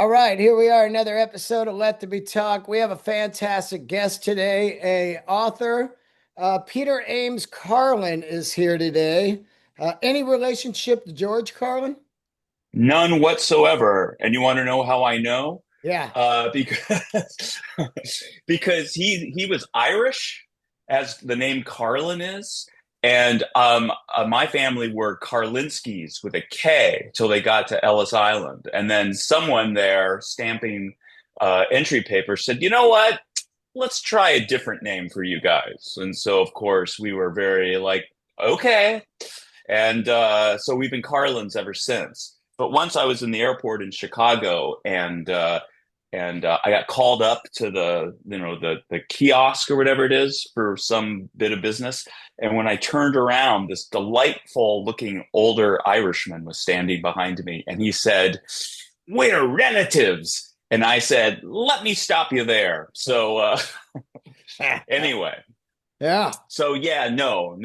All right, here we are, another episode of Let There Be Talk. We have a fantastic guest today, a author. Peter Ames Carlin is here today. Any relationship to George Carlin? None whatsoever. And you want to know how I know? Yeah. Because because he was Irish, as the name Carlin is, and my family were Karlinskis with a K till they got to Ellis Island, and then someone there stamping entry paper said, "You know what? Let's try a different name for you guys." And so, of course, we were very like, "Okay." And so we've been Carlins ever since. But once I was in the airport in Chicago, and I got called up to the kiosk or whatever it is for some bit of business. And when I turned around, this delightful looking older Irishman was standing behind me, and he said, "We're relatives." And I said, "Let me stop you there." So anyway, Yeah. so yeah, no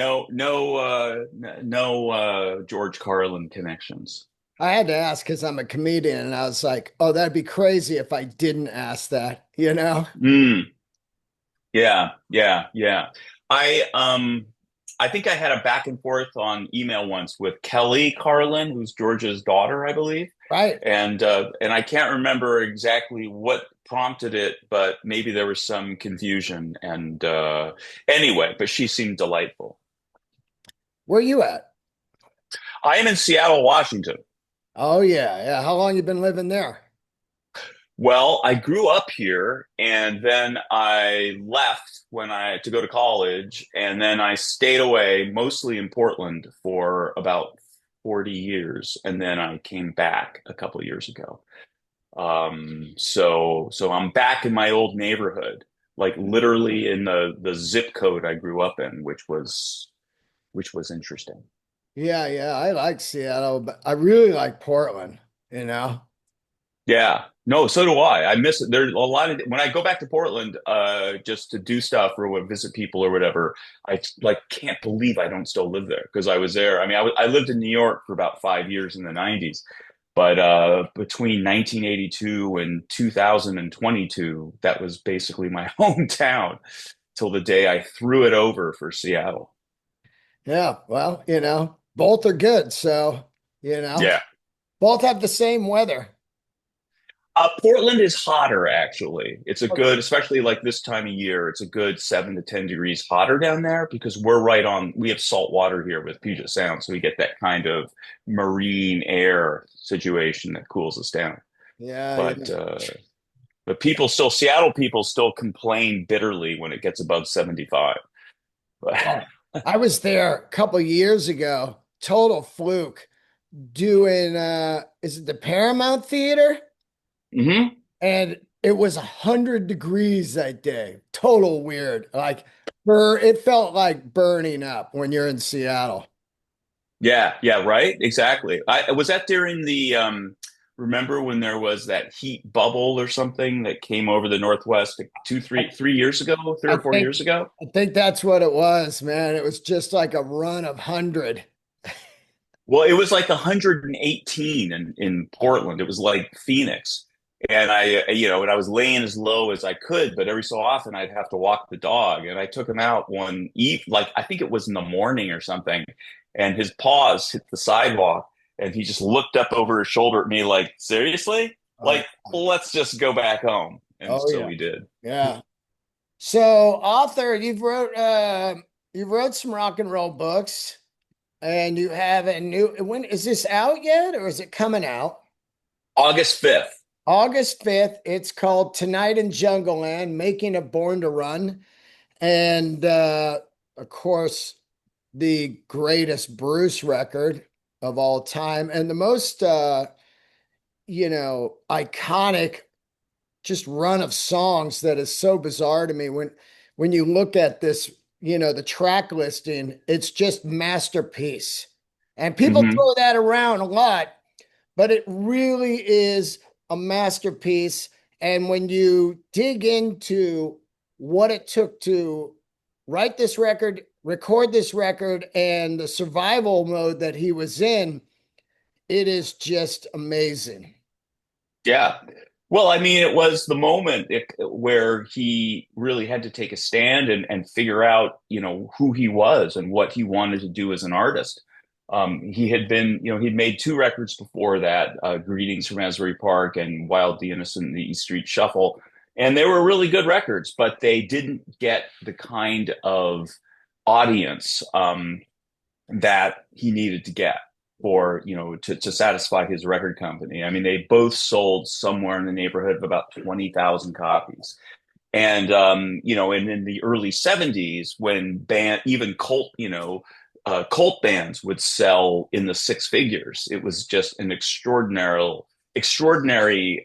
George Carlin connections. I had to ask because I'm a comedian, and I was like, oh, that'd be crazy if I didn't ask that, you know? Mm, yeah, yeah, yeah. I um I think I had a back and forth on email once with Kelly Carlin, who's George's daughter, I believe. Right. And I can't remember exactly what prompted it, but maybe there was some confusion. And anyway, but she seemed delightful. Where you at? I am in Seattle, Washington. Oh, yeah. Yeah. How long you been living there? Well, I grew up here and then I left when I to go to college, and then I stayed away mostly in Portland for about 40 years, and then I came back a couple of years ago. So I'm back in my old neighborhood, like literally in the zip code I grew up in, which was interesting. Yeah. Yeah. I like Seattle, but I really like Portland, you know? Yeah. No, so do I. I miss it. There's a lot of when I go back to Portland, just to do stuff or visit people or whatever. I like can't believe I don't still live there because I was there. I mean, I lived in New York for about 5 years in the '90s, but between 1982 and 2022, that was basically my hometown till the day I threw it over for Seattle. Yeah. Well, both are good. So, you know, Yeah. both have the same weather. Portland is hotter, actually. It's a Okay. good, especially like this time of year, it's a good 7 to 10 degrees hotter down there because we're right on, we have salt water here with Puget Sound. So we get that kind of marine air situation that cools us down. Yeah, But, yeah. Seattle people still complain bitterly when it gets above 75. But, Oh, I was there a couple years ago, total fluke, doing is it the Paramount Theater? hmm And it was 100 degrees that day. Total weird. Like it felt like burning up when you're in Seattle. Yeah, yeah, right. Exactly. I was that during the remember when there was that heat bubble or something that came over the Northwest like two, I, 3 years ago, three I or 4 think years ago? I think that's what it was, man. It was just like a run of 100. Well, it was like 118 in Portland. It was like Phoenix. And and I was laying as low as I could, but every so often I'd have to walk the dog. And I took him out one eve, like I think it was in the morning or something, and his paws hit the sidewalk, and he just looked up over his shoulder at me like, seriously? Oh, Like, let's just go back home. And oh so yeah. we did. Yeah. So, author, you've wrote some rock and roll books. And you have a new, when is this out yet or is it coming out? August 5th. August 5th. It's called Tonight in Jungleland, Making a Born to Run. And of course, the greatest Bruce record of all time and the most iconic just run of songs that is so bizarre to me when you look at this, the track listing, it's just masterpiece. And people hmm throw that around a lot, but it really is a masterpiece. And when you dig into what it took to write this record, record this record, and the survival mode that he was in, it is just amazing. Yeah. Well, I mean, it was the moment where he really had to take a stand and figure out, who he was and what he wanted to do as an artist. He had been, he'd made two records before that, Greetings from Asbury Park and Wild the Innocent and the East Street Shuffle. And they were really good records, but they didn't get the kind of audience that he needed to get for to satisfy his record company. I mean, they both sold somewhere in the neighborhood of about 20,000 copies. And and in the early 70s, when even cult bands would sell in the six figures, it was just an extraordinary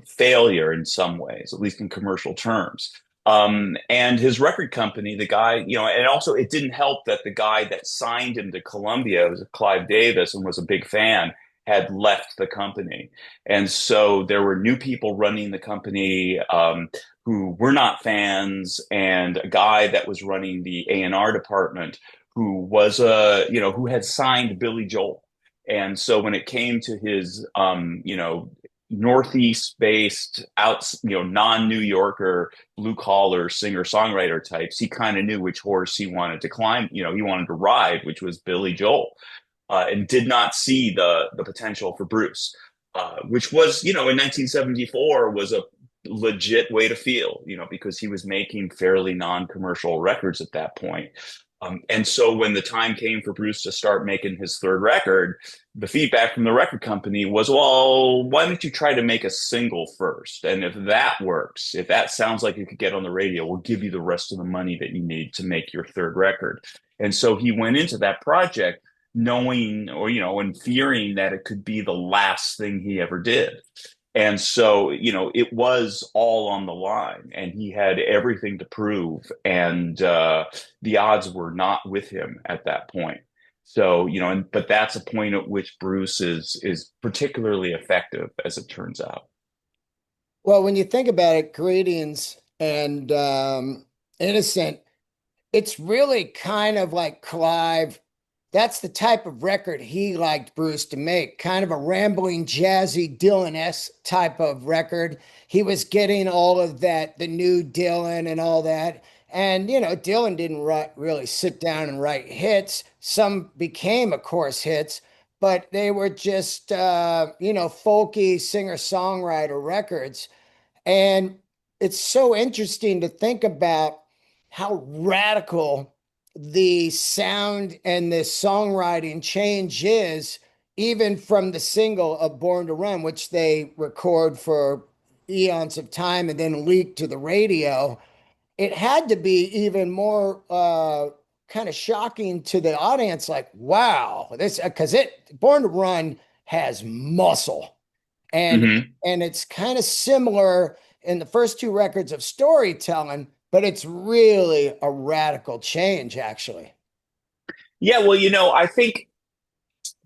failure in some ways, at least in commercial terms. And his record company, the guy, and also it didn't help that the guy that signed him to Columbia was Clive Davis and was a big fan, had left the company. And so there were new people running the company who were not fans, and a guy that was running the A&R department who was who had signed Billy Joel. And so when it came to his Northeast based out, non-New Yorker, blue collar singer songwriter types, he kind of knew which horse he wanted to climb, he wanted to ride, which was Billy Joel, and did not see the potential for Bruce, which was, in 1974 was a legit way to feel, because he was making fairly non-commercial records at that point. And so when the time came for Bruce to start making his third record, the feedback from the record company was, well, why don't you try to make a single first? And if that works, if that sounds like you could get on the radio, we'll give you the rest of the money that you need to make your third record. And so he went into that project knowing, and fearing that it could be the last thing he ever did. And so, it was all on the line, and he had everything to prove. And the odds were not with him at that point. So, but that's a point at which Bruce is particularly effective, as it turns out. Well, when you think about it, Greetings and Innocent, it's really kind of like Clive. That's the type of record he liked Bruce to make, kind of a rambling, jazzy Dylan-esque type of record. He was getting all of that, the new Dylan and all that. And, Dylan didn't really sit down and write hits. Some became, of course, hits, but they were just, folky singer-songwriter records. And it's so interesting to think about how radical the sound and the songwriting change is, even from the single of Born to Run, which they record for eons of time and then leak to the radio. It had to be even more kind of shocking to the audience, like, wow, this, because Born to Run has muscle. And Mm-hmm. and it's kind of similar in the first two records of storytelling, but it's really a radical change, actually. Yeah, well, I think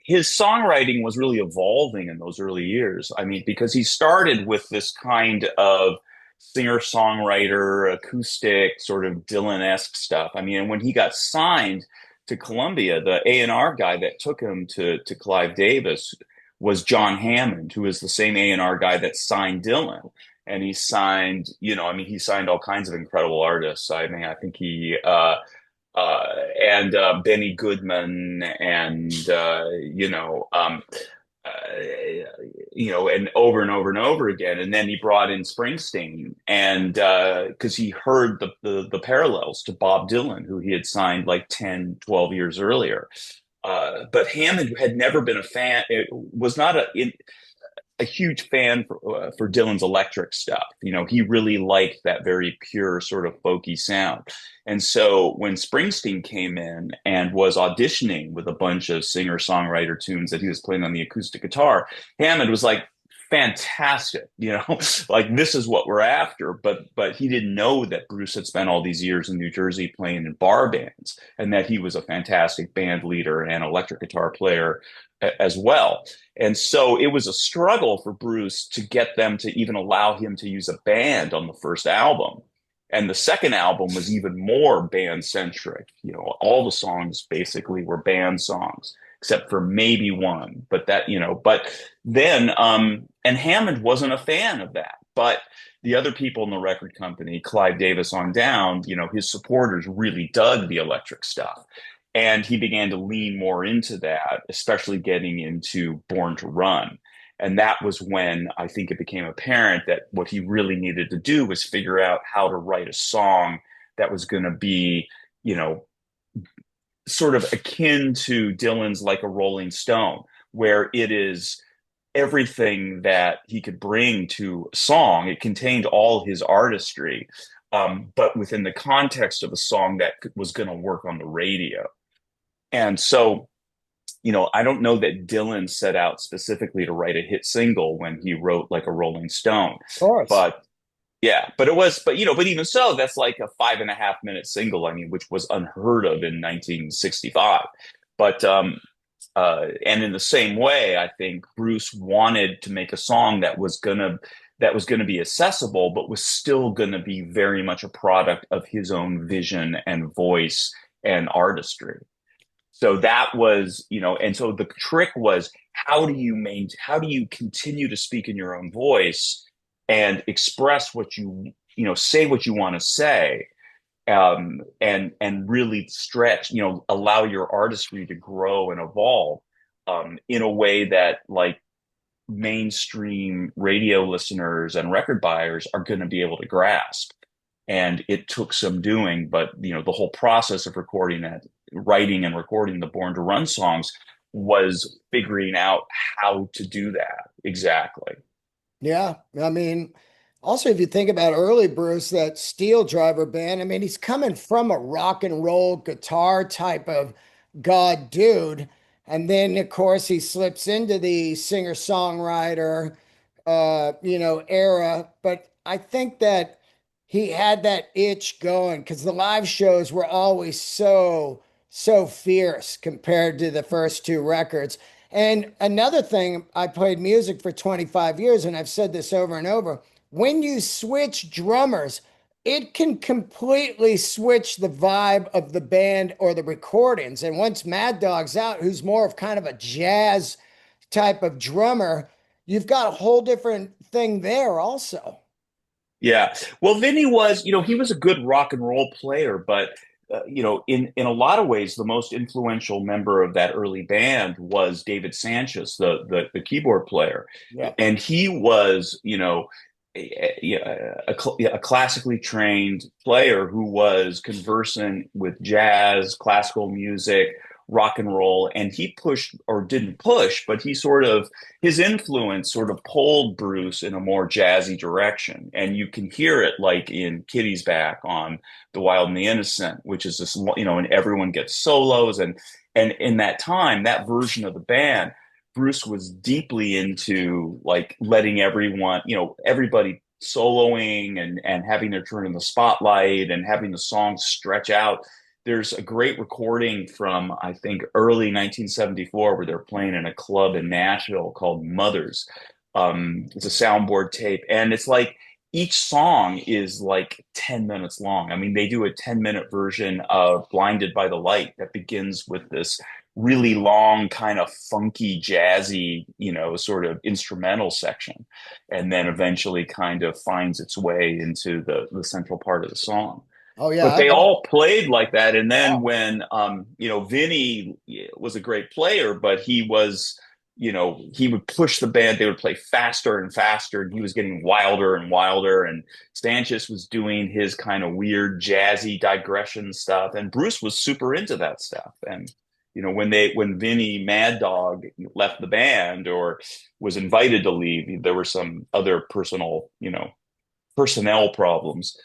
his songwriting was really evolving in those early years. I mean, because he started with this kind of singer-songwriter, acoustic, sort of Dylan-esque stuff. I mean, and when he got signed to Columbia, the A&R guy that took him to Clive Davis was John Hammond, who is the same A&R guy that signed Dylan. And he signed, he signed all kinds of incredible artists. I mean, I think he uh, and Benny Goodman, and and over and over and over again. And then he brought in Springsteen, and because he heard the parallels to Bob Dylan, who he had signed like 10, 12 years earlier. But Hammond had never been a fan. It was not a huge fan for Dylan's electric stuff. He really liked that very pure sort of folky sound. And so when Springsteen came in and was auditioning with a bunch of singer-songwriter tunes that he was playing on the acoustic guitar, Hammond was like, fantastic, like this is what we're after. But he didn't know that Bruce had spent all these years in New Jersey playing in bar bands, and that he was a fantastic band leader and electric guitar player as well. And so it was a struggle for Bruce to get them to even allow him to use a band on the first album. And the second album was even more band centric. All the songs basically were band songs. except for maybe one. But that, but then, and Hammond wasn't a fan of that. But the other people in the record company, Clive Davis on down, his supporters really dug the electric stuff. And he began to lean more into that, especially getting into Born to Run. And that was when I think it became apparent that what he really needed to do was figure out how to write a song that was going to be, you know, sort of akin to Dylan's Like a Rolling Stone, where it is everything that he could bring to a song. It contained all his artistry, but within the context of a song that was going to work on the radio. And so, I don't know that Dylan set out specifically to write a hit single when he wrote Like a Rolling Stone, Of course. but yeah, but even so, that's like a 5.5 minute single. I mean, which was unheard of in 1965. But and in the same way, I think Bruce wanted to make a song that was gonna be accessible, but was still gonna be very much a product of his own vision and voice and artistry. So that was, and so the trick was how do you continue to speak in your own voice and express what say what you want to say, and really stretch, allow your artistry to grow and evolve, in a way that like mainstream radio listeners and record buyers are going to be able to grasp. And it took some doing, but the whole process of writing and recording the Born to Run songs was figuring out how to do that exactly. Yeah. I mean, also, if you think about early Bruce, that Steel Driver band, I mean, he's coming from a rock and roll guitar type of God dude. And then, of course, he slips into the singer-songwriter, era. But I think that he had that itch going because the live shows were always so fierce compared to the first two records. And another thing, I played music for 25 years, and I've said this over and over. When you switch drummers, it can completely switch the vibe of the band or the recordings. And once Mad Dog's out, who's more of kind of a jazz type of drummer, you've got a whole different thing there also. Yeah. Well, Vinny was, he was a good rock and roll player, but in a lot of ways, the most influential member of that early band was David Sanchez, the keyboard player, Yeah. and he was, a classically trained player who was conversant with jazz, classical music, rock and roll, and he pushed, or didn't push, but his influence sort of pulled Bruce in a more jazzy direction. And you can hear it like in Kitty's Back on The Wild and the Innocent, which is this, and everyone gets solos. And in that time, that version of the band, Bruce was deeply into like letting everybody soloing and having their turn in the spotlight and having the songs stretch out. There's a great recording from, I think, early 1974 where they're playing in a club in Nashville called Mothers. It's a soundboard tape, and it's like each song is like 10 minutes long. I mean, they do a 10-minute version of Blinded by the Light that begins with this really long, kind of funky, jazzy, sort of instrumental section, and then eventually kind of finds its way into the central part of the song. Oh yeah, But I they love. all played like that. And then Yeah. when, Vinny was a great player, but he would push the band. They would play faster and faster, and he was getting wilder and wilder. And Sanchez was doing his kind of weird jazzy digression stuff, and Bruce was super into that stuff. And when Vinny Mad Dog left the band or was invited to leave, there were some other personnel problems.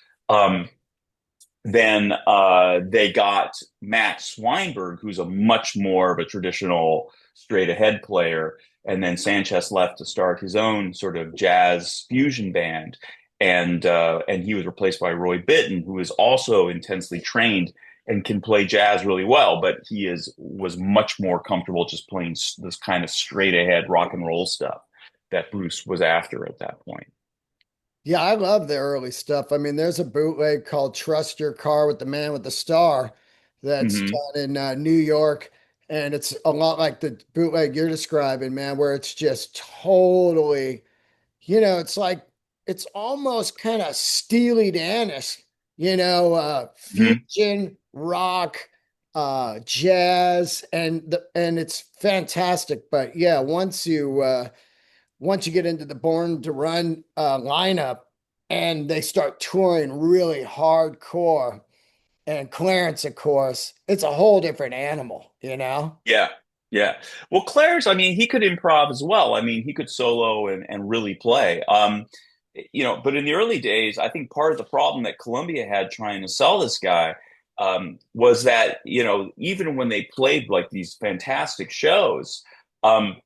Then they got Matt Swinberg, who's a much more of a traditional straight ahead player. And then Sanchez left to start his own sort of jazz fusion band. And he was replaced by Roy Bittan, who is also intensely trained and can play jazz really well, but was much more comfortable just playing this kind of straight ahead rock and roll stuff that Bruce was after at that point. Yeah, I love the early stuff. I mean, there's a bootleg called Trust Your Car with the Man with the Star that's Hmm. done in New York. And it's a lot like the bootleg you're describing, man, where it's just totally, it's like it's almost kind of Steely Dan-esque, Mhm. fusion, rock, jazz, and it's fantastic. But yeah, once you get into the Born to Run lineup and they start touring really hardcore, and Clarence, of course, it's a whole different animal. Yeah. Yeah. Well, Claire's, I mean, he could improv as well. I mean, he could solo and really play. But in the early days, I think part of the problem that Columbia had trying to sell this guy was that, even when they played like these fantastic shows, um,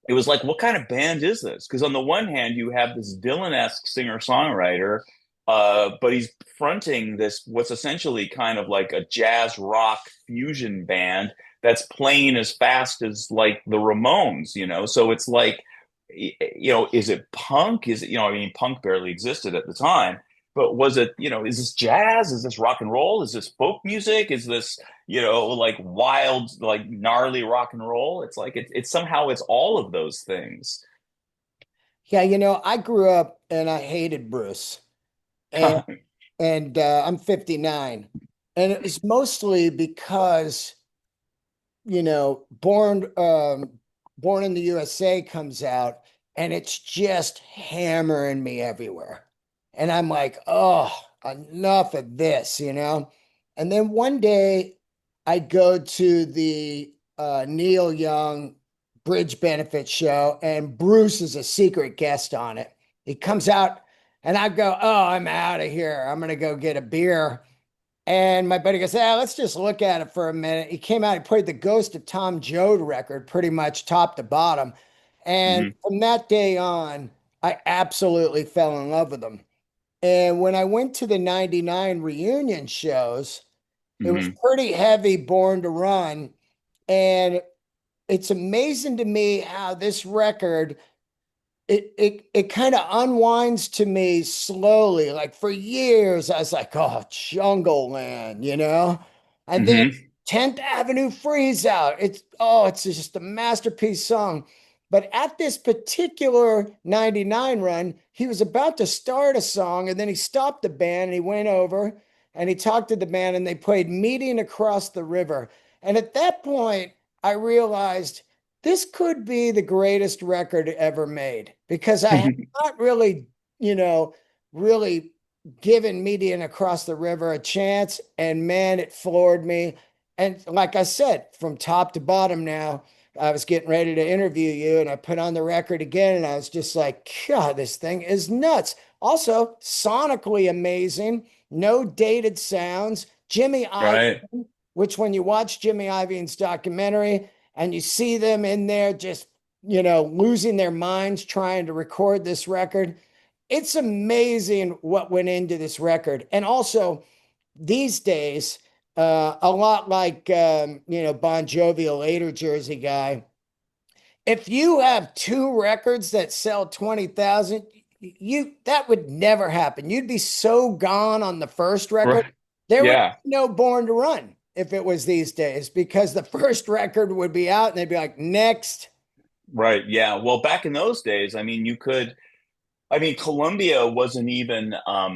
it was like, what kind of band is this? Because on the one hand, you have this Dylan-esque singer-songwriter, but he's fronting this what's essentially kind of like a jazz rock fusion band that's playing as fast as like the Ramones. So it's like, is it punk? Is it, I mean, punk barely existed at the time, but was it, is this jazz? Is this rock and roll? Is this folk music? Is this like wild, like gnarly rock and roll? It's like it's somehow it's all of those things. Yeah, I grew up and I hated Bruce, and I'm 59, and it was mostly because Born in the USA comes out, and it's just hammering me everywhere, and I'm like, oh, enough of this. And then one day I go to the Neil Young Bridge Benefit show, and Bruce is a secret guest on it. He comes out, and I go, oh, I'm out of here. I'm gonna go get a beer. And my buddy goes, yeah, let's just look at it for a minute. He came out, he played the Ghost of Tom Joad record pretty much top to bottom. And Hmm. from that day on, I absolutely fell in love with him. And when I went to the 99 reunion shows, it was Hmm. pretty heavy Born to Run. And it's amazing to me how this record it kind of unwinds to me slowly. Like for years, I was like, oh, Jungleland. And then Hmm. 10th Avenue Freeze Out. It's just a masterpiece song. But at this particular 99 run, he was about to start a song and then he stopped the band and he went over and he talked to the band and they played Meeting Across the River. And at that point, I realized this could be the greatest record ever made because I have not really, you know, really given Median Across the River a chance. And man, it floored me. And like I said, from top to bottom now, I was getting ready to interview you and I put on the record again and I was just like, God, this thing is nuts. Also, sonically amazing, no dated sounds. Jimmy Iovine, Right. which when you watch Jimmy Iovine's documentary, and you see them in there just, losing their minds trying to record this record. It's amazing what went into this record. And also, these days, a lot like, Bon Jovi, a later Jersey guy, if you have two records that sell 20,000, that would never happen. You'd be so gone on the first record. Right. There would Yeah. be no Born to Run if it was these days because the first record would be out and they'd be like, next. Right. Yeah. Well, back in those days, I mean, Columbia wasn't even, uh,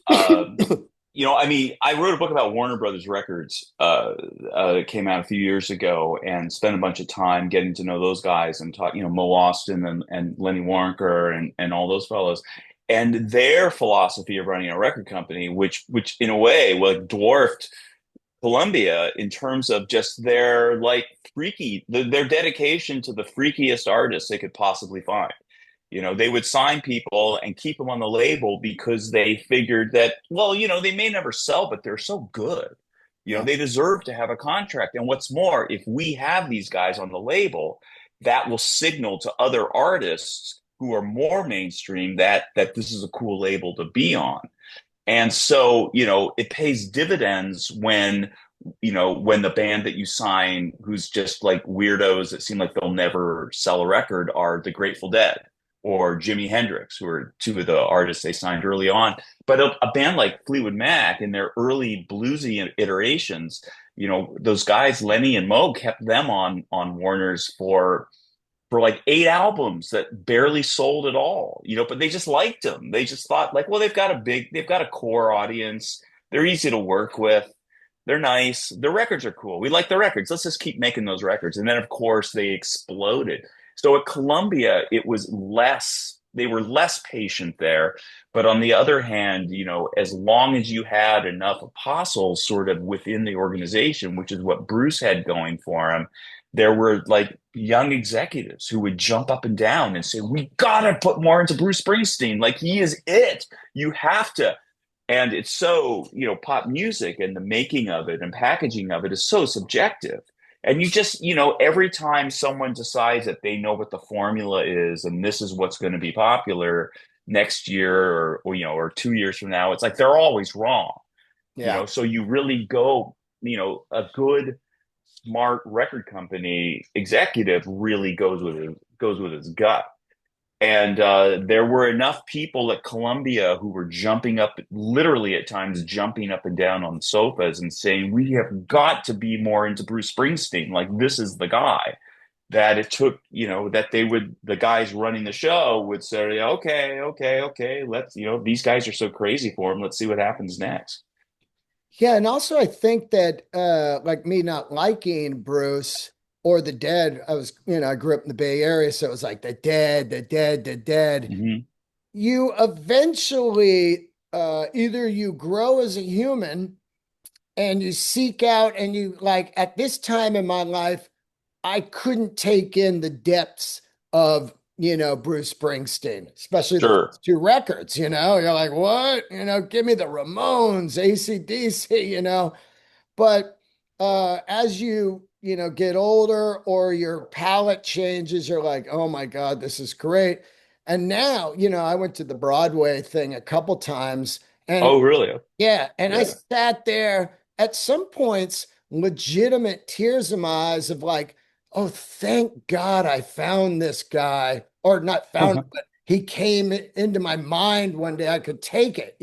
I mean, I wrote a book about Warner Brothers Records that came out a few years ago and spent a bunch of time getting to know those guys and talk, Mo Austin and Lenny Waronker and all those fellows. And their philosophy of running a record company, which in a way, like dwarfed Columbia in terms of just their like their dedication to the freakiest artists they could possibly find. They would sign people and keep them on the label because they figured that, well, they may never sell, but they're so good. Yeah. They deserve to have a contract. And what's more, if we have these guys on the label, that will signal to other artists who are more mainstream that this is a cool label to be on. And so, it pays dividends when the band that you sign, who's just like weirdos that seem like they'll never sell a record, are the Grateful Dead or Jimi Hendrix, who are two of the artists they signed early on. But a band like Fleetwood Mac in their early bluesy iterations, those guys, Lenny and Mo, kept them on Warner's for like 8 albums that barely sold at all, but they just liked them. They just thought like, well, they've got a core audience. They're easy to work with. They're nice. The records are cool. We like the records. Let's just keep making those records. And then of course they exploded. So at Columbia, they were less patient there. But on the other hand, as long as you had enough apostles sort of within the organization, which is what Bruce had going for him, there were like young executives who would jump up and down and say, "We gotta put more into Bruce Springsteen. Like he is it. You have to." And it's so, pop music and the making of it and packaging of it is so subjective. And you just, every time someone decides that they know what the formula is and this is what's going to be popular next year or 2 years from now, it's like they're always wrong. Yeah. So you really go, a good smart record company executive really goes with his gut. And there were enough people at Columbia who were jumping up, literally at times jumping up and down on sofas and saying, "We have got to be more into Bruce Springsteen. Like this is the guy." That it took, that the guys running the show would say, "Okay, okay, okay, let's, these guys are so crazy for him. Let's see what happens next." Yeah, and also I think that like me not liking Bruce or the Dead, I grew up in the Bay Area, so it was like the Dead, the Dead, the Dead. Hmm. You eventually either you grow as a human and you seek out and you like at this time in my life, I couldn't take in the depths of, Bruce Springsteen, especially the Sure. first two records, you're like, what? Give me the Ramones, AC/DC, but as you get older or your palate changes, you're like, oh my God, this is great. And now, I went to the Broadway thing a couple times and Oh, really? yeah, and I Yeah. sat there at some points, legitimate tears in my eyes of like, oh, thank God I found this guy, or not found, but he came into my mind one day. I could take it.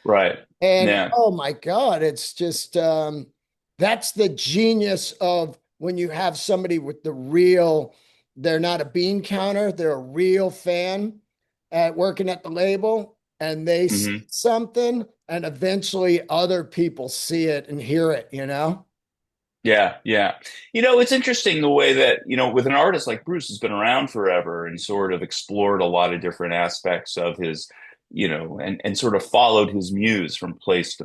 Right. And Yeah. oh my God, it's just that's the genius of when you have somebody with they're not a bean counter, they're a real fan at working at the label, and they see Hmm. something, and eventually other people see it and hear it. Yeah, yeah. It's interesting the way that, with an artist like Bruce who's been around forever and sort of explored a lot of different aspects of his, and sort of followed his muse from place to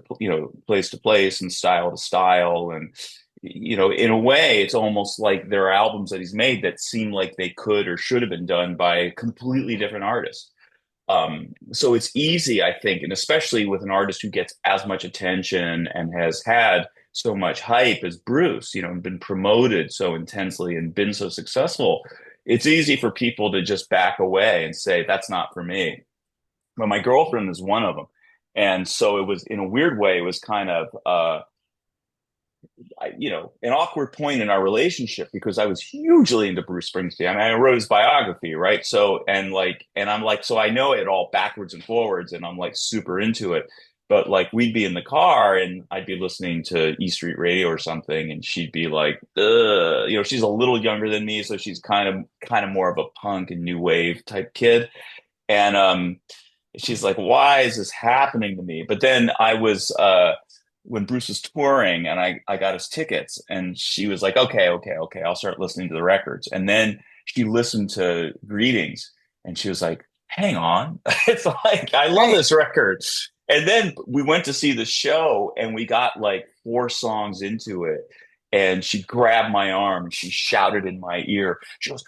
place and style to style. And, in a way, it's almost like there are albums that he's made that seem like they could or should have been done by completely different artists. So it's easy, I think, and especially with an artist who gets as much attention and has had so much hype as Bruce, and been promoted so intensely and been so successful, it's easy for people to just back away and say, that's not for me. But my girlfriend is one of them. And so it was, in a weird way, it was kind of, an awkward point in our relationship because I was hugely into Bruce Springsteen. I mean, I wrote his biography, right? So, and I'm like, so I know it all backwards and forwards, and I'm like super into it. But like, we'd be in the car and I'd be listening to E Street Radio or something, and she'd be like, ugh, she's a little younger than me, so she's kind of more of a punk and new wave type kid. And she's like, why is this happening to me? But then I was when Bruce was touring and I got his tickets, and she was like, okay, okay, okay, I'll start listening to the records. And then she listened to Greetings and she was like, hang on. It's like, I love Right. this record. And then we went to see the show and we got like 4 songs into it. And she grabbed my arm and she shouted in my ear. She goes,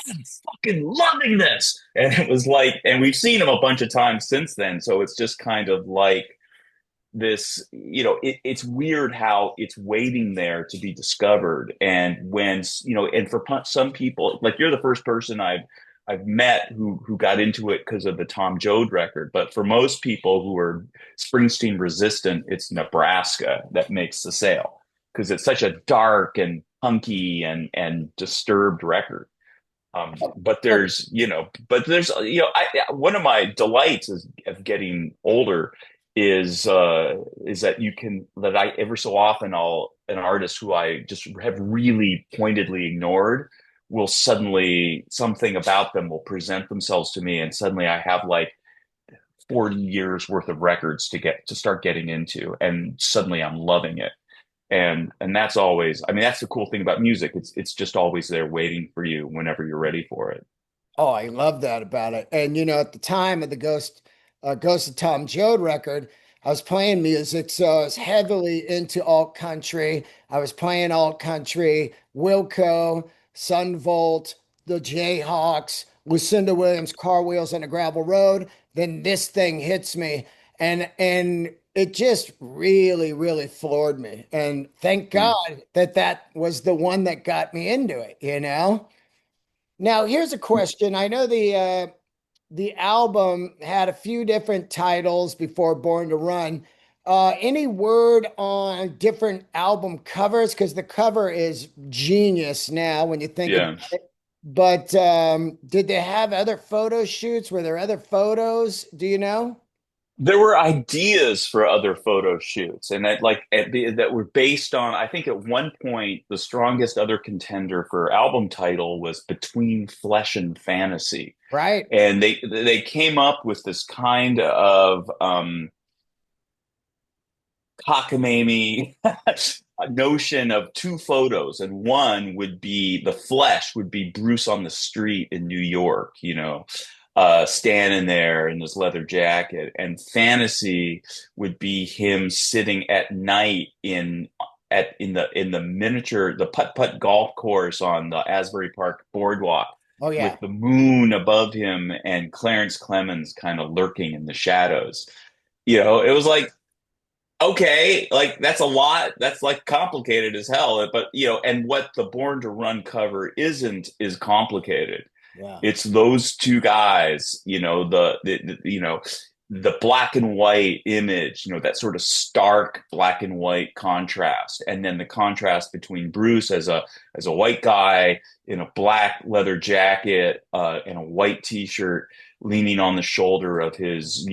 I'm fucking loving this. And it was like, and we've seen him a bunch of times since then. So it's just kind of like, this, it's weird how it's waiting there to be discovered. And when, and for some people, like you're the first person I've met who got into it because of the Tom Joad record. But for most people who are Springsteen resistant, it's Nebraska that makes the sale because it's such a dark and punky and disturbed record. One of my delights of getting older is that I ever so often an artist who I just have really pointedly ignored will suddenly, something about them will present themselves to me, and suddenly I have like 40 years worth of records to start getting into, and suddenly I'm loving it. And that's always, I mean, that's the cool thing about music. It's just always there waiting for you whenever you're ready for it. Oh, I love that about it. And at the time of the Ghost of Tom Joad record, I was playing music, so I was heavily into alt country. I was playing alt country, Wilco, Sunvolt, the Jayhawks, Lucinda Williams, Car Wheels on a Gravel Road. Then this thing hits me, and it just really, really floored me. And thank Mm. God that that was the one that got me into it. Now, here's a question. I know the album had a few different titles before Born to Run. Any word on different album covers? Because the cover is genius now when you think about Yeah. it. But did they have other photo shoots? Were there other photos? Do you know? There were ideas for other photo shoots, and that were based on. I think at one point the strongest other contender for album title was Between Flesh and Fantasy, Right. and they came up with this kind of cockamamie notion of two photos, and one would be the flesh would be Bruce on the street in New York, standing there in his leather jacket, and fantasy would be him sitting at night in the miniature the putt putt golf course on the Asbury Park boardwalk Oh yeah. with the moon above him and Clarence Clemens kind of lurking in the shadows. It was like, okay, like that's a lot. That's like complicated as hell. But and what the Born to Run cover isn't is complicated. Yeah. It's those two guys, the black and white image, that sort of stark black and white contrast, and then the contrast between Bruce as a white guy in a black leather jacket and a white t-shirt, leaning on the shoulder of his,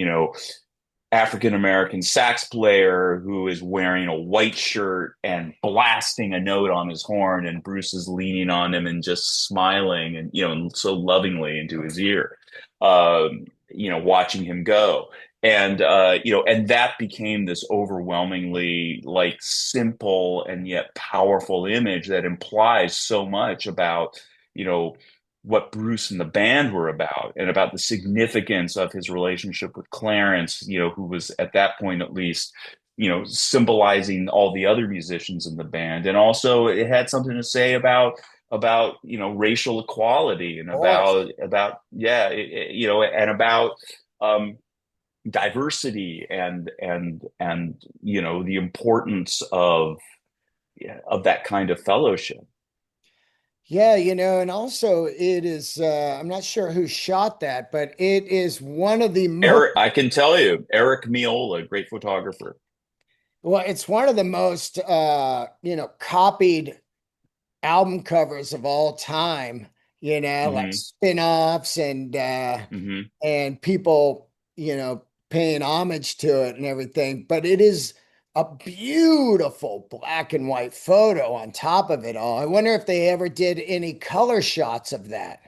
African American sax player who is wearing a white shirt and blasting a note on his horn, and Bruce is leaning on him and just smiling and so lovingly into his ear, watching him go. And that became this overwhelmingly like simple and yet powerful image that implies so much about you know what Bruce and the band were about, and about the significance of his relationship with Clarence, who was at that point at least, symbolizing all the other musicians in the band. And also it had something to say about racial equality, and Of course. about yeah, and about um diversity, and the importance of that kind of fellowship. Yeah, and also it is, I'm not sure who shot that, but it is one of the most, Eric, I can tell you, Eric Miola, great photographer. well, it's one of the most, copied album covers of all time, like Hmm. spin-offs Hmm. and people, paying homage to it and everything. But it is a beautiful black and white photo on top of it all. I wonder if they ever did any color shots of that.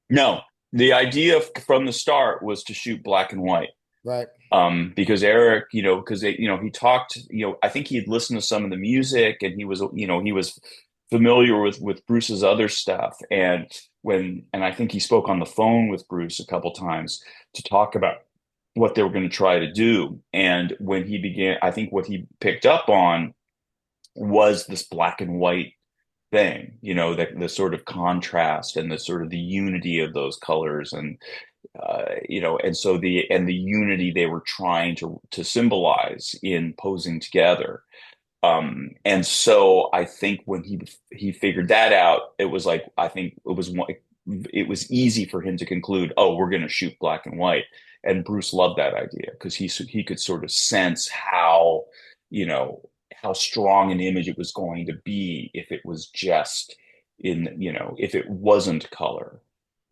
No, the idea from the start was to shoot black and white. Right. Because Eric, because he talked, I think he had listened to some of the music, and he was familiar with Bruce's other stuff. And I think he spoke on the phone with Bruce a couple times to talk about what they were going to try to do. And when he began, I think what he picked up on was this black and white thing, that the sort of contrast and the sort of the unity of those colors, and so the unity they were trying to symbolize in posing together. And so I think when he figured that out, it was like, I think it was easy for him to conclude, oh, we're going to shoot black and white. And Bruce loved that idea because he could sort of sense you know, how strong an image it was going to be if it was just if it wasn't color.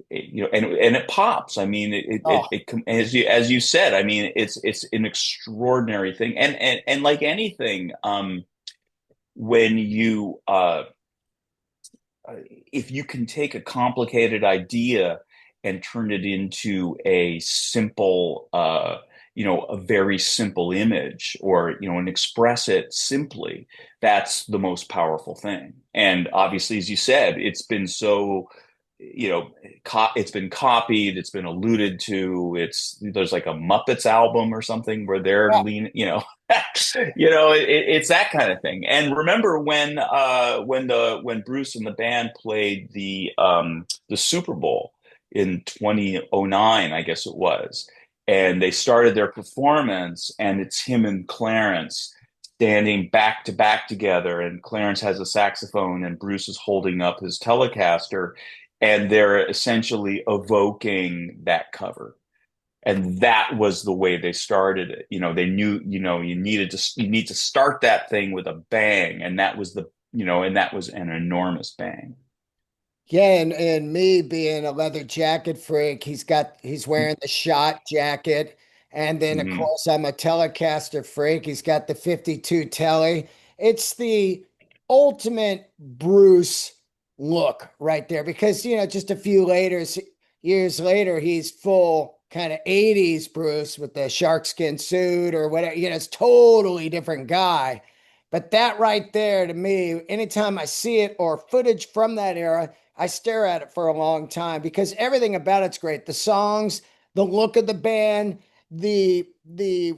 And it pops. I mean, Oh, as you said, I mean, it's an extraordinary thing. And like anything, when you if you can take a complicated idea and turn it into a simple a very simple image, or and express it simply, that's the most powerful thing. And obviously, as you said, it's been so it's been copied, it's been alluded to. There's like a Muppets album or something where they're Yeah. lean it's that kind of thing. And remember when Bruce and the band played the Super Bowl in 2009, I guess it was, and they started their performance, and it's him and Clarence standing back to back together, and Clarence has a saxophone and Bruce is holding up his Telecaster, and they're essentially evoking that cover. And that was the way they started it. They knew, you need to start that thing with a bang, and that was an enormous bang. Yeah, and me being a leather jacket freak, he's wearing the shot jacket. And then of Hmm. course I'm a Telecaster freak. He's got the 52 Telly. It's the ultimate Bruce look right there because just a few years later, he's full kind of 80s Bruce with the sharkskin suit or whatever. It's totally different guy. But that right there to me, anytime I see it or footage from that era, I stare at it for a long time because everything about it's great. The songs, the look of the band, the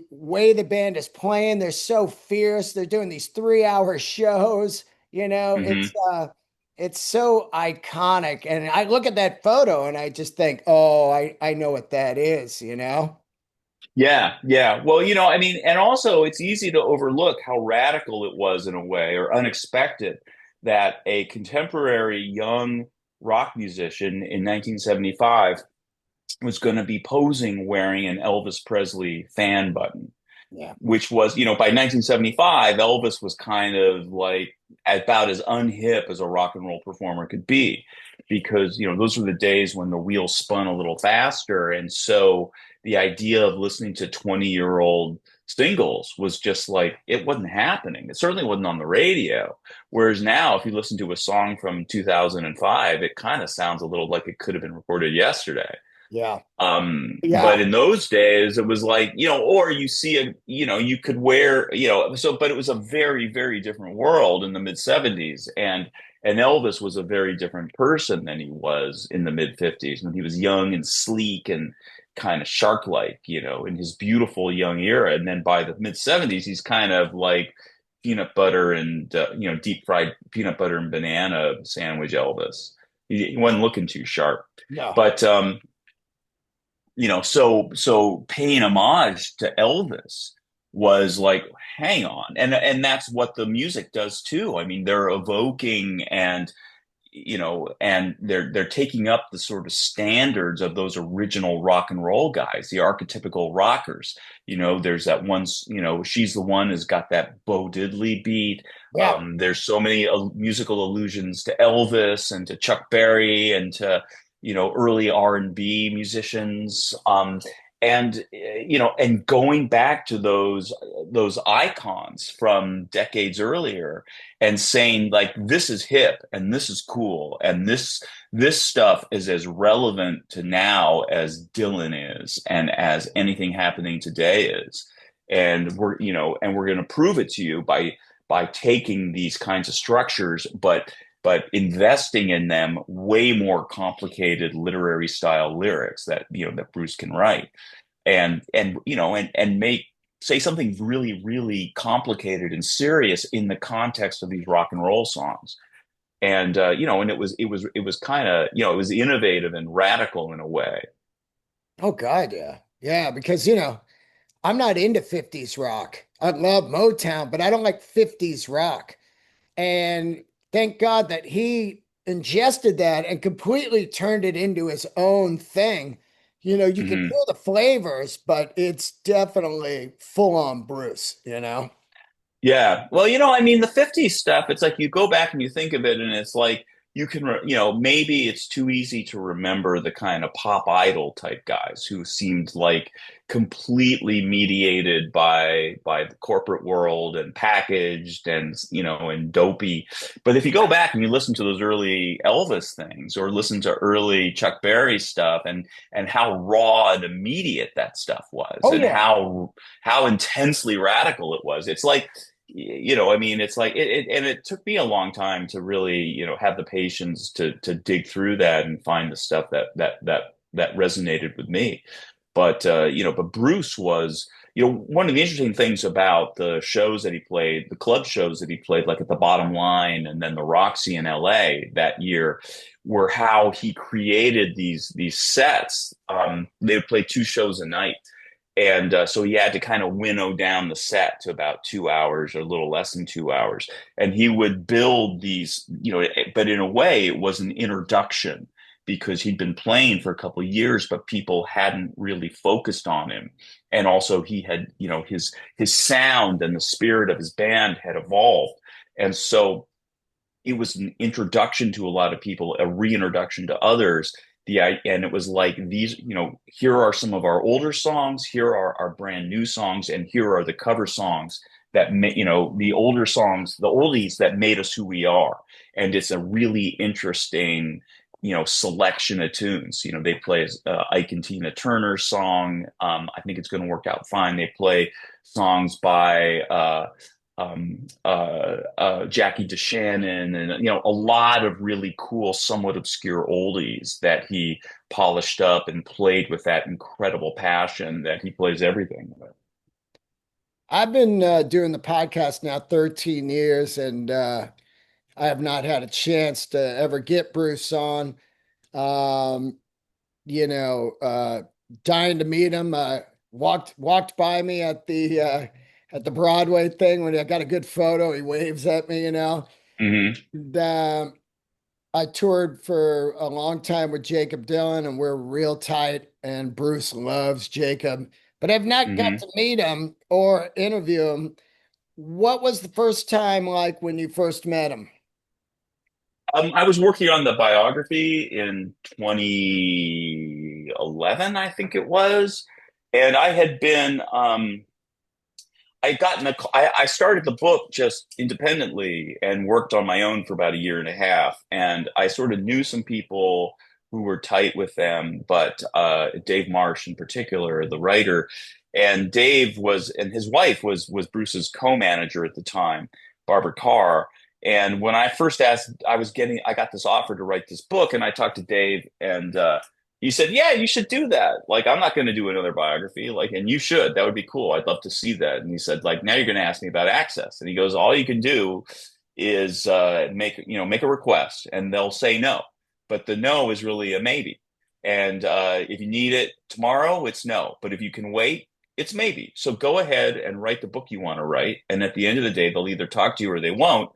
way the band is playing, they're so fierce. They're doing these 3 hour shows. Hmm. It's so iconic. And I look at that photo and I just think, oh, I know what that is. Yeah, yeah. Well, I mean, and also it's easy to overlook how radical it was in a way, or unexpected, that a contemporary young rock musician in 1975 was going to be posing wearing an Elvis Presley fan button, Yeah. which was, by 1975, Elvis was kind of like about as unhip as a rock and roll performer could be, because, those were the days when the wheel spun a little faster. And so the idea of listening to 20-year-old singles was just like, it wasn't happening. It certainly wasn't on the radio. Whereas now, if you listen to a song from 2005, it kind of sounds a little like it could have been recorded yesterday. Yeah. But Yeah. in those days, it was like, or you see you could wear, but it was a very, very different world in the mid 70s. And Elvis was a very different person than he was in the mid 50s, when he was young and sleek and kind of shark-like, in his beautiful young era. And then by the mid 70s, he's kind of like peanut butter and, deep fried peanut butter and banana sandwich Elvis. He wasn't looking too sharp. No. But so paying homage to Elvis was like, hang on. And that's what the music does too. I mean, they're evoking, and they're taking up the sort of standards of those original rock and roll guys, the archetypical rockers. There's that one, She's the One has got that Bo Diddley beat. Yeah. There's so many musical allusions to Elvis and to Chuck Berry and to early R&B musicians. And going back to those icons from decades earlier, and saying like, this is hip and this is cool, and this stuff is as relevant to now as Dylan is, and as anything happening today is. And we're going to prove it to you by taking these kinds of structures, but investing in them way more complicated literary style lyrics that Bruce can write, and make, say something really, really complicated and serious in the context of these rock and roll songs. And it was kind of, it was innovative and radical in a way. Oh God, yeah. Yeah, because I'm not into 50s rock. I love Motown, but I don't like 50s rock. And thank God that he ingested that and completely turned it into his own thing. You can Hmm. hear the flavors, but it's definitely full on Bruce. Yeah. Well, I mean, the 50s stuff, it's like you go back and you think of it, and it's like, you can, maybe it's too easy to remember the kind of pop idol type guys who seemed like completely mediated by the corporate world and packaged and dopey. But if you go back and you listen to those early Elvis things or listen to early Chuck Berry stuff and how raw and immediate that stuff was Oh and yeah. how intensely radical it was. It's like, I mean, it's like and it took me a long time to really, have the patience to dig through that and find the stuff that resonated with me. But Bruce was, one of the interesting things about the shows that he played, the club shows that he played, like at the Bottom Line and then the Roxy in LA that year, were how he created these sets. They would play two shows a night. And so he had to kind of winnow down the set to about 2 hours or a little less than 2 hours. And he would build these, but in a way, it was an introduction because he'd been playing for a couple of years, but people hadn't really focused on him. And also he had, his sound and the spirit of his band had evolved. And so it was an introduction to a lot of people, a reintroduction to others. And it was like these, here are some of our older songs, here are our brand new songs, and here are the cover songs that the older songs, the oldies that made us who we are. And it's a really interesting, selection of tunes. They play Ike and Tina Turner's song. I think it's going to work out fine. They play songs by Jackie DeShannon, and a lot of really cool, somewhat obscure oldies that he polished up and played with that incredible passion that he plays everything with. I've been doing the podcast now 13 years, and I have not had a chance to ever get Bruce on. Um, you know, dying to meet him. Walked by me at the Broadway thing when I got a good photo. He waves at me, Hmm. And, I toured for a long time with Jacob Dylan, and we're real tight. And Bruce loves Jacob, but I've not got Hmm. to meet him or interview him. What was the first time like when you first met him? I was working on the biography in 2011, I think it was, and I started the book just independently and worked on my own for about a year and a half. And I sort of knew some people who were tight with them, but Dave Marsh in particular, the writer, and his wife was Bruce's co-manager at the time, Barbara Carr. And when I first asked, I got this offer to write this book, and I talked to Dave, and he said, "Yeah, you should do that. Like, I'm not going to do another biography. Like, and you should. That would be cool. I'd love to see that." And he said, "Like, now you're going to ask me about access." And he goes, "All you can do is make a request, and they'll say no. But the no is really a maybe. And if you need it tomorrow, it's no. But if you can wait, it's maybe. So go ahead and write the book you want to write. And at the end of the day, they'll either talk to you or they won't.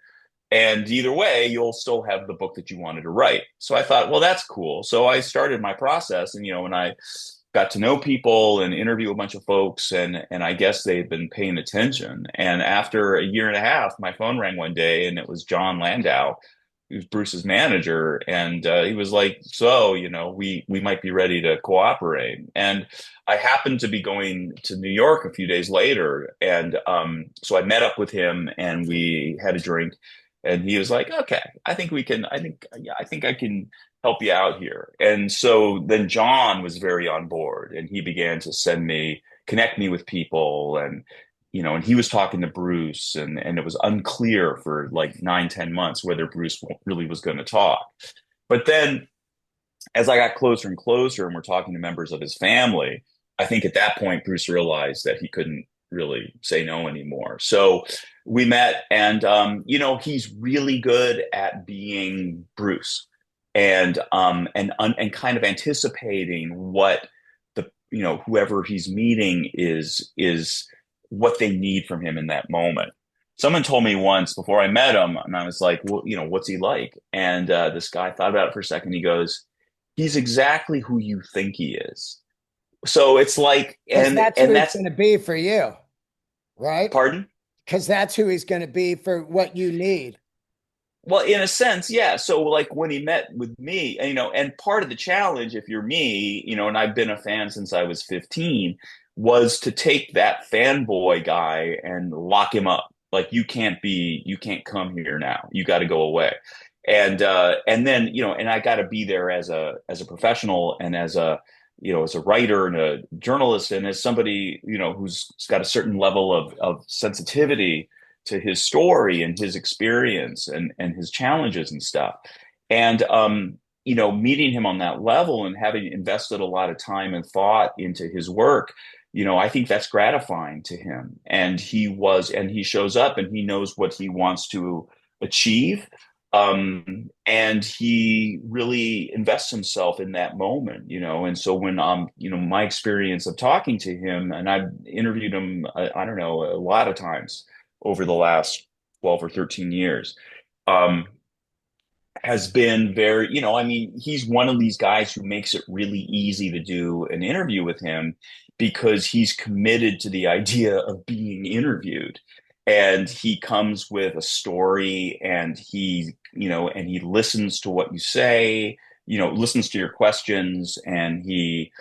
And either way, you'll still have the book that you wanted to write." So I thought, well, that's cool. So I started my process, and when I got to know people and interview a bunch of folks, and I guess they've been paying attention. And after a year and a half, my phone rang one day, and it was John Landau, who's Bruce's manager, and he was like, "So, we might be ready to cooperate." And I happened to be going to New York a few days later, and so I met up with him, and we had a drink. And he was like, "Okay, I think we can, yeah, I think I can help you out here." And so then John was very on board, and he began to connect me with people. And he was talking to Bruce, and it was unclear for like 9, 10 months whether Bruce really was going to talk. But then as I got closer and closer and we're talking to members of his family, I think at that point, Bruce realized that he couldn't really say no anymore. So we met, and he's really good at being Bruce, and kind of anticipating what the whoever he's meeting is what they need from him in that moment. Someone told me once before I met him, and I was like, "Well, what's he like?" And this guy thought about it for a second. He goes, "He's exactly who you think he is." So it's like, Because and that's who and he's that's going to be for you, right? pardon. Because that's who he's going to be for what you need. Well, in a sense, yeah. So like when he met with me, and part of the challenge, if you're me, and I've been a fan since I was 15, was to take that fanboy guy and lock him up. Like you can't come here now. You got to go away. And then, and I got to be there as a professional and as a writer and a journalist and as somebody, who's got a certain level of sensitivity to his story and his experience and his challenges and stuff. And meeting him on that level and having invested a lot of time and thought into his work, I think that's gratifying to him. And he shows up and he knows what he wants to achieve. And he really invests himself in that moment, and so when my experience of talking to him, and I've interviewed him, I don't know, a lot of times over the last 12 or 13 years, um, has been very, I mean, he's one of these guys who makes it really easy to do an interview with him because he's committed to the idea of being interviewed. And he comes with a story and he listens to what you say, listens to your questions and he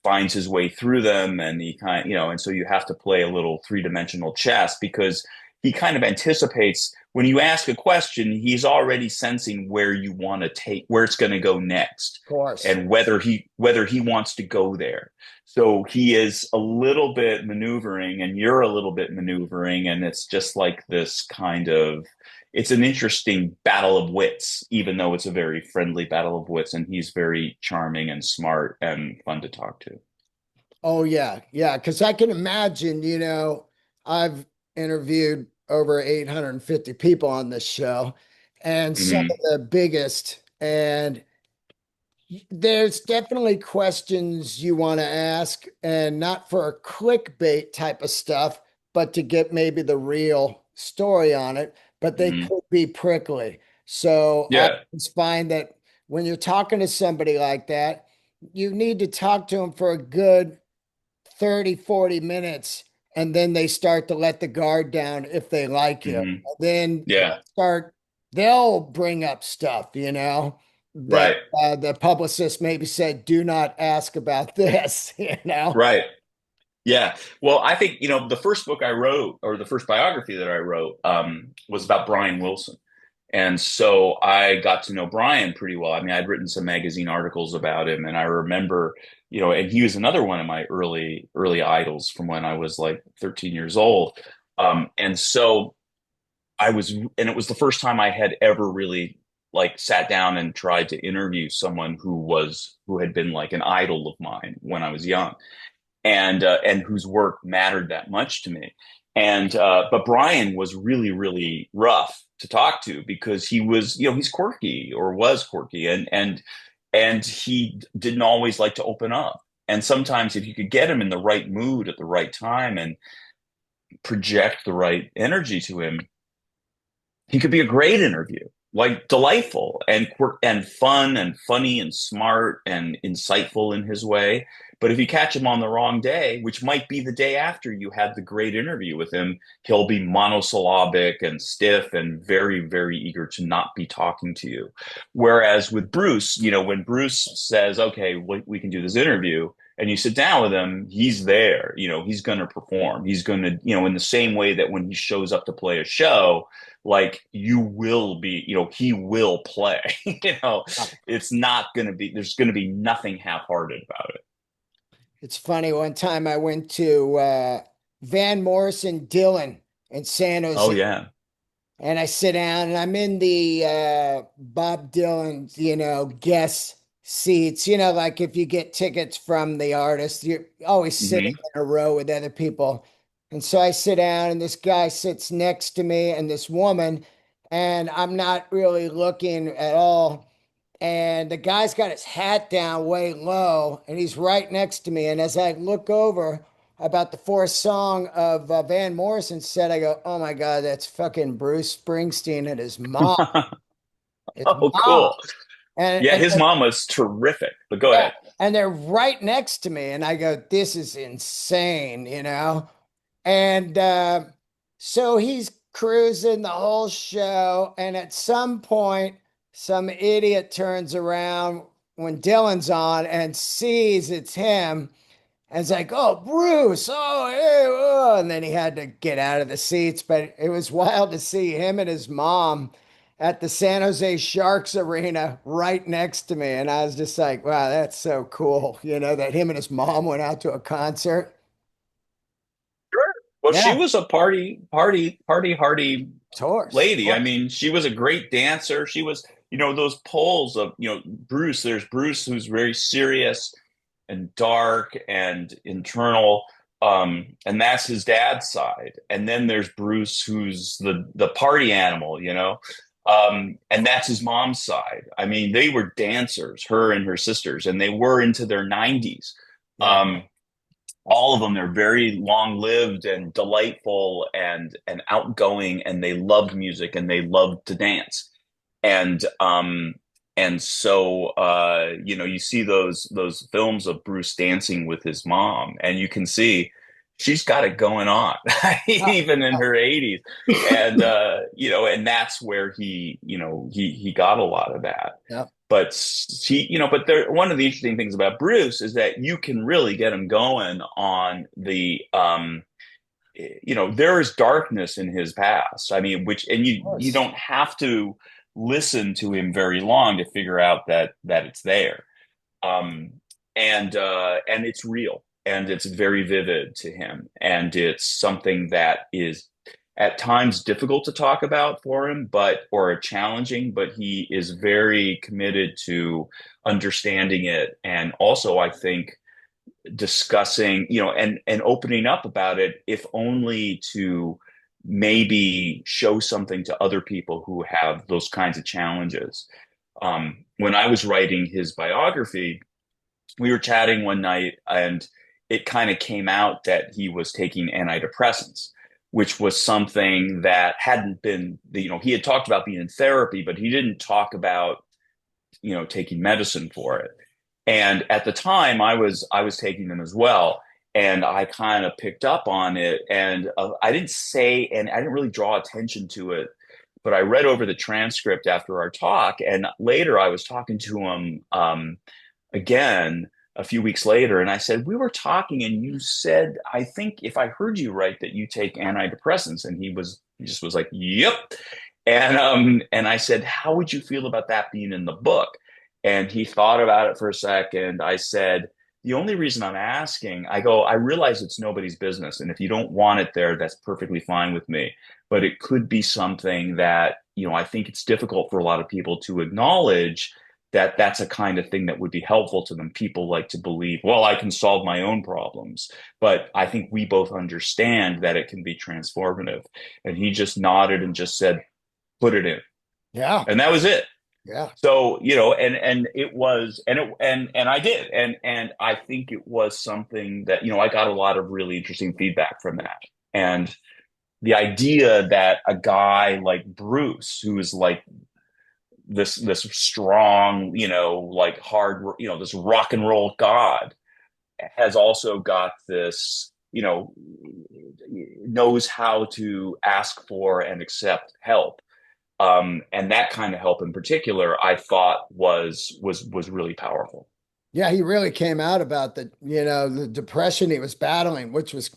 finds his way through them and he and so you have to play a little three-dimensional chess because he kind of anticipates when you ask a question, he's already sensing where you want to take where it's going to go next Of course. and whether he wants to go there. So he is a little bit maneuvering and you're a little bit maneuvering and it's just like this kind of it's an interesting battle of wits, even though it's a very friendly battle of wits. And he's very charming and smart and fun to talk to. Oh yeah, yeah. Because I can imagine, I've interviewed over 850 people on this show, and some of Hmm. the biggest. And there's definitely questions you want to ask, and not for a clickbait type of stuff, but to get maybe the real story on it. But they Hmm. could be prickly. So I Yeah. just find that when you're talking to somebody like that, you need to talk to them for a good 30, 40 minutes, and then they start to let the guard down if they like you. Hmm. Then Yeah. they'll bring up stuff, that Right. the publicist maybe said, do not ask about this, Right. Yeah. Well, I think, the first book I wrote or the first biography that I wrote was about Brian Wilson. And so I got to know Brian pretty well. I mean, I'd written some magazine articles about him, and I remember, and he was another one of my early idols from when I was like 13 years old. And so and it was the first time I had ever really like sat down and tried to interview someone who had been like an idol of mine when I was young and whose work mattered that much to me. But Brian was really, really rough to talk to because he was, he's quirky or was quirky and he didn't always like to open up. And sometimes if you could get him in the right mood at the right time and project the right energy to him, he could be a great interview, like delightful and fun and funny and smart and insightful in his way. But if you catch him on the wrong day, which might be the day after you had the great interview with him, he'll be monosyllabic and stiff and very, very eager to not be talking to you. Whereas with Bruce, when Bruce says, okay, we can do this interview, and you sit down with him, he's there, he's going to perform. He's going to, in the same way that when he shows up to play a show, like you will be, he will play. It's not going to be, there's going to be nothing half-hearted about it. It's funny. One time I went to Van Morrison Dillon in San Oh Jose, yeah. and I sit down and I'm in the Bob Dylan, guest seats. Like if you get tickets from the artist, you're always sitting Hmm. in a row with other people. And so I sit down and this guy sits next to me and this woman, and I'm not really looking at all. And the guy's got his hat down way low and he's right next to me. And as I look over about the fourth song of Van Morrison said, I go, oh my God, that's fucking Bruce Springsteen and his mom. His Oh, mom. cool. And, Yeah, and his mom was terrific, but go yeah, ahead. and they're right next to me. And I go, this is insane. And so he's cruising the whole show. And at some point, some idiot turns around when Dylan's on and sees it's him. And it's like, oh, Bruce, oh, hey, oh. And then he had to get out of the seats. But it was wild to see him and his mom at the San Jose Sharks arena right next to me. And I was just like, wow, that's so cool, that him and his mom went out to a concert. Sure. Well, she Yeah, was a party hardy of course. Of lady. I course. mean, she was a great dancer. She was, those poles of, Bruce. There's Bruce, who's very serious and dark and internal. And that's his dad's side. And then there's Bruce, who's the party animal, and that's his mom's side. I mean, they were dancers, her and her sisters, and they were into their 90s. Yeah. All of them, they're very long lived and delightful and outgoing, and they loved music and they loved to dance. And so you see those films of Bruce dancing with his mom, and you can see she's got it going on Oh, even in yeah. her 80s. And and that's where he got a lot of that. Yeah. But one of the interesting things about Bruce is that you can really get him going on the there is darkness in his past. I mean, and Of you course. don't have to listen to him very long to figure out that it's there. Um, and it's real and it's very vivid to him, and it's something that is at times difficult to talk about for him, or challenging, but he is very committed to understanding it, and also I think discussing, and opening up about it, if only to maybe show something to other people who have those kinds of challenges. When I was writing his biography, we were chatting one night, and it kind of came out that he was taking antidepressants, which was something that hadn't been, he had talked about being in therapy, but he didn't talk about, taking medicine for it. And at the time, I was taking them as well, and I kind of picked up on it, and I didn't say, and I didn't really draw attention to it, but I read over the transcript after our talk, and later I was talking to him again a few weeks later, and I said, we were talking, and you said, I think if I heard you right, that you take antidepressants, and he just was like, yep. And I said, how would you feel about that being in the book? And he thought about it for a second. I said, the only reason I'm asking, I realize it's nobody's business. And if you don't want it there, that's perfectly fine with me. But it could be something that, I think it's difficult for a lot of people to acknowledge that that's a kind of thing that would be helpful to them. People like to believe, well, I can solve my own problems. But I think we both understand that it can be transformative. And he just nodded and just said, put it in. Yeah. And that was it. Yeah. So, and it was, and I did. And I think it was something that, I got a lot of really interesting feedback from that. And the idea that a guy like Bruce, who is like this strong, like hard, this rock and roll god, has also got this, knows how to ask for and accept help. And that kind of help in particular, I thought was really powerful. Yeah, he really came out about the depression he was battling, which was,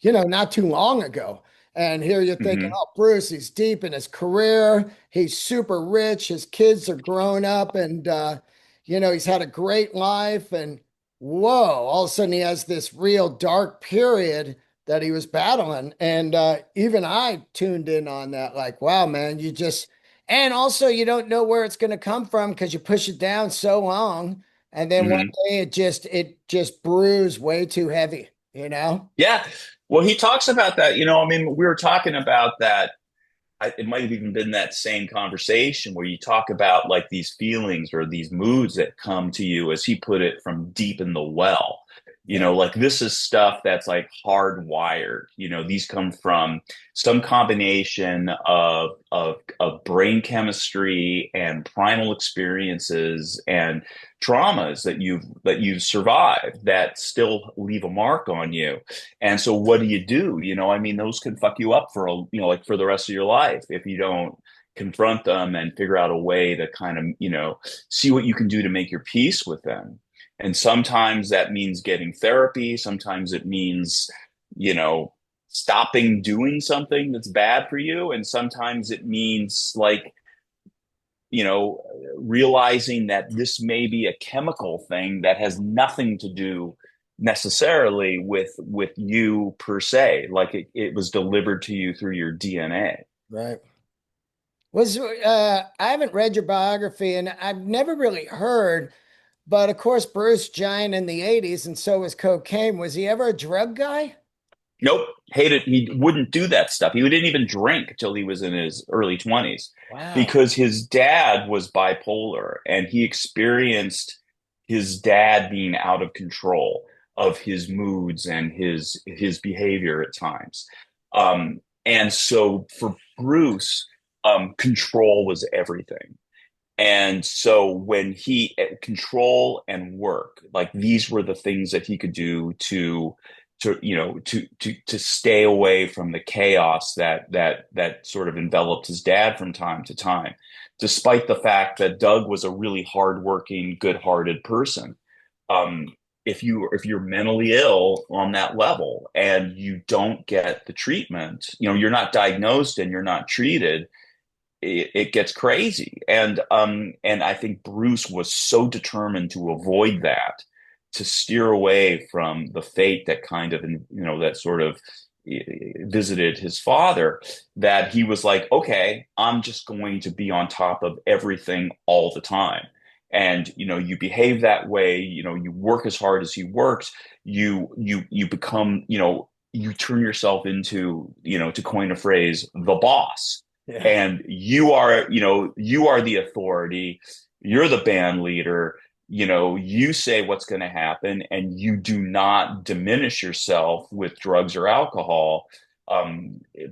not too long ago. And here you're thinking, Hmm. oh, Bruce, he's deep in his career. He's super rich. His kids are grown up and, he's had a great life. And whoa, all of a sudden he has this real dark period that he was battling. And even I tuned in on that, like, wow, man, and also you don't know where it's going to come from because you push it down so long. And then one Hmm. day it just brews way too heavy. Yeah. Well, he talks about that. I mean, we were talking about that. It might have even been that same conversation where you talk about like these feelings or these moods that come to you, as he put it, from deep in the well. Like this is stuff that's like hardwired. These come from some combination of brain chemistry and primal experiences and traumas that you've survived that still leave a mark on you. And so what do you do? I mean, those can fuck you up like for the rest of your life if you don't confront them and figure out a way to kind of, see what you can do to make your peace with them. And sometimes that means getting therapy. Sometimes it means, you know, stopping doing something that's bad for you. And sometimes it means like, realizing that this may be a chemical thing that has nothing to do necessarily with you per se. Like it was delivered to you through your DNA. Right. I haven't read your biography and I've never really heard, but of course, Bruce giant in the 80s and so was cocaine. Was he ever a drug guy? Nope. Hated. He wouldn't do that stuff. He didn't even drink till he was in his early 20s Wow. because his dad was bipolar and he experienced his dad being out of control of his moods and his behavior at times. And so for Bruce, control was everything. And so when he control and work, like these were the things that he could do to stay away from the chaos that sort of enveloped his dad from time to time, despite the fact that Doug was a really hardworking, good-hearted person. If you're mentally ill on that level and you don't get the treatment, you're not diagnosed and you're not treated, it gets crazy. And I think Bruce was so determined to avoid that, to steer away from the fate that kind of, that sort of visited his father, that he was like, okay, I'm just going to be on top of everything all the time. And, you behave that way, you work as hard as he works, you become, you turn yourself into, to coin a phrase, the boss. Yeah. And you are the authority, you're the band leader, you say what's going to happen and you do not diminish yourself with drugs or alcohol,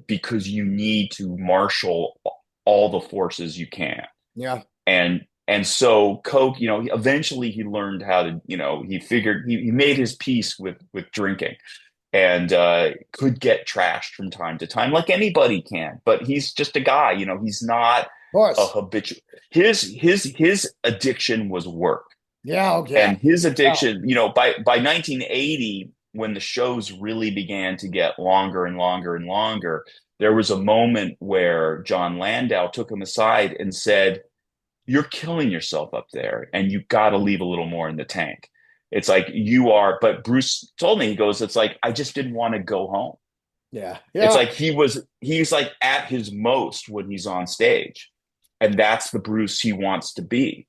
because you need to marshal all the forces you can. Yeah. And so Coke, eventually he learned how to, he figured he made his peace with drinking and could get trashed from time to time, like anybody can. But he's just a guy, he's not Of a course. habitual. His addiction was work, Yeah. Oh, yeah. and his Oh, addiction, by 1980, when the shows really began to get longer and longer and longer, there was a moment where John Landau took him aside and said, "You're killing yourself up there, and you got to leave a little more in the tank." It's like you are, but Bruce told me, he goes, it's like, I just didn't want to go home. yeah. It's Yeah. like he's like at his most when he's on stage. And that's the Bruce he wants to be.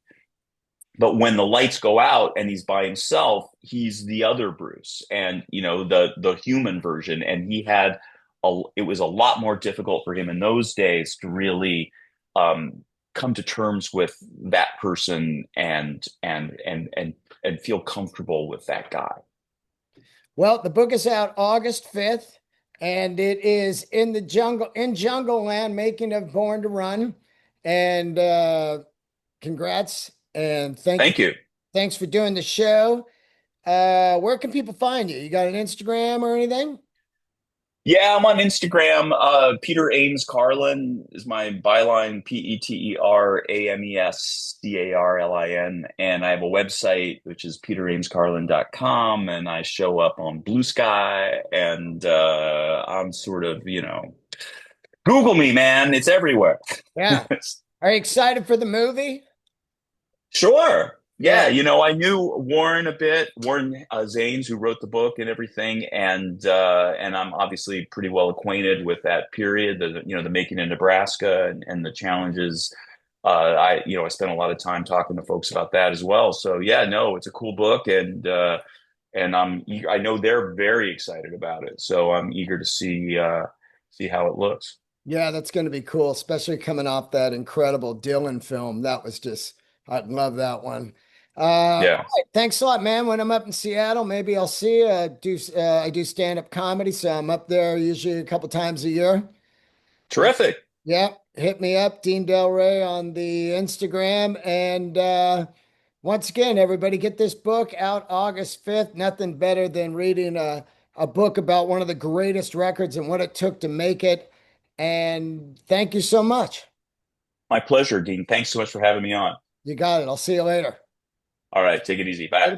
But when the lights go out and he's by himself, he's the other Bruce and, the human version. And it was a lot more difficult for him in those days to really, come to terms with that person and feel comfortable with that guy. Well, the book is out August 5th, and it is in Jungleland, making of Born to Run. And congrats and Thank you. thanks for doing the show. Where can people find you? You got an Instagram or anything? Yeah, I'm on Instagram. Peter Ames Carlin is my byline, PeterAmesCarlin. And I have a website, which is peteramescarlin.com. And I show up on Blue Sky. And I'm sort of, Google me, man. It's everywhere. Yeah. Are you excited for the movie? Sure. Yeah, Yeah. I knew Warren a bit, Warren Zanes, who wrote the book and everything, and I'm obviously pretty well acquainted with that period, the making in Nebraska and the challenges. I spent a lot of time talking to folks about that as well. So yeah, no, it's a cool book, and I know they're very excited about it. So I'm eager to see how it looks. Yeah, that's going to be cool, especially coming off that incredible Dylan film. That was just, I love that one. All Yeah. right. Thanks a lot, man. When I'm up in Seattle, maybe I'll see you. I do stand-up comedy, so I'm up there usually a couple times a year. Hit, Terrific. yeah, hit me up, Dean Delray on the Instagram. And once again, everybody get this book out August 5th. Nothing better than reading a book about one of the greatest records and what it took to make it. And thank you so much. My pleasure, Dean. Thanks so much for having me on. You got it. I'll see you later. All right. Take it easy. Bye.